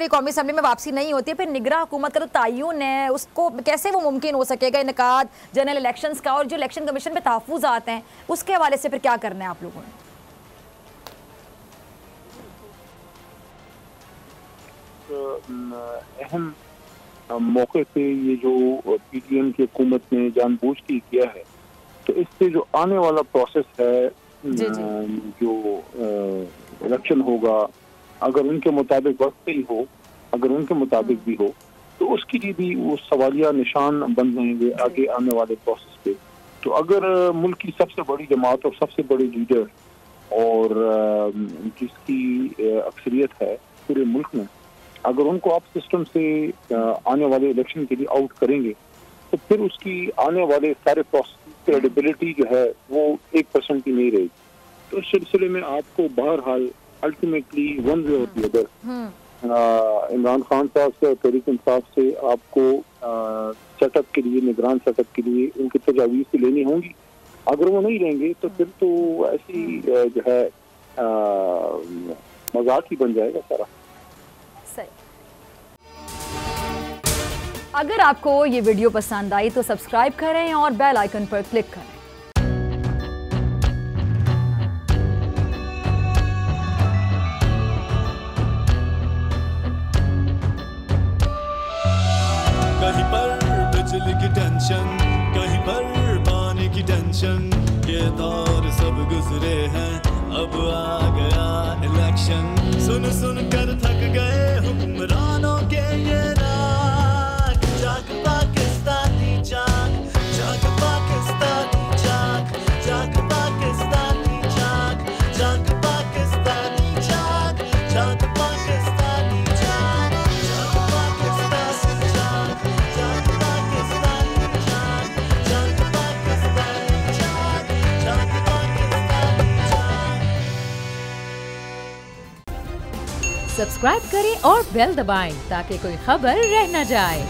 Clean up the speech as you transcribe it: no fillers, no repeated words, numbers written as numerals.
कौमी असम्बली में वापसी नहीं होती है, फिर निगरां हुकूमत का तो तयन है, उसको कैसे वो मुमकिन हो सकेगा इनकाद जनरल इलेक्शंस का। और जो इलेक्शन कमीशन में तहफ़्फ़ुज़ात हैं उसके हवाले से फिर क्या करना है आप लोगों ने? अहम मौके पे ये जो पीटीएम की हुकूमत ने जानबूझ के किया है, तो इससे जो आने वाला प्रोसेस है, जो इलेक्शन होगा, अगर उनके मुताबिक वक्त पे ही हो, अगर उनके मुताबिक भी हो, तो उसके लिए भी वो सवालिया निशान बन जाएंगे आगे आने वाले प्रोसेस पे। तो अगर मुल्क की सबसे बड़ी जमात और सबसे बड़ी लीडर और जिसकी अक्सरियत है पूरे मुल्क में, अगर उनको आप सिस्टम से आने वाले इलेक्शन के लिए आउट करेंगे, तो फिर उसकी आने वाले सारे प्रोसेस की क्रेडिबिलिटी जो है वो 1% की नहीं रहेगी। तो इस सिलसिले में आपको बहरहाल अल्टीमेटली वन वे और दी अदर इमरान खान साहब से और तहरीक इंसाफ से आपको सेटअप के लिए, निगरान सेटअप के लिए उनकी तजावीज़ से लेनी होंगी। अगर वो नहीं लेंगे तो फिर तो ऐसी जो है मजाक ही बन जाएगा सारा। अगर आपको ये वीडियो पसंद आई तो सब्सक्राइब करें और बेल आइकन पर क्लिक करें। कहीं पर बिजली की टेंशन, कहीं पर पानी की टेंशन, ये दौर सब गुजरे हैं, अब आ गया इलेक्शन। सुन सुन कर थक गए हुक्मरानों के ये राग, जाग पाकिस्तानी जाग, जाग पाकिस्तानी जाग, जाग पाकिस्तानी जाग, जाग पाकिस्तानी जाग, जाग पाकिस्तानी जाग, जाग पाकिस्तानी जाग, जाग पाकिस्तानी जाग, जाग पाकिस्तानी जाग, जाग पाकिस्तानी जाग। सब्सक्राइब करें और बेल दबाएं ताकि कोई खबर रह न जाए।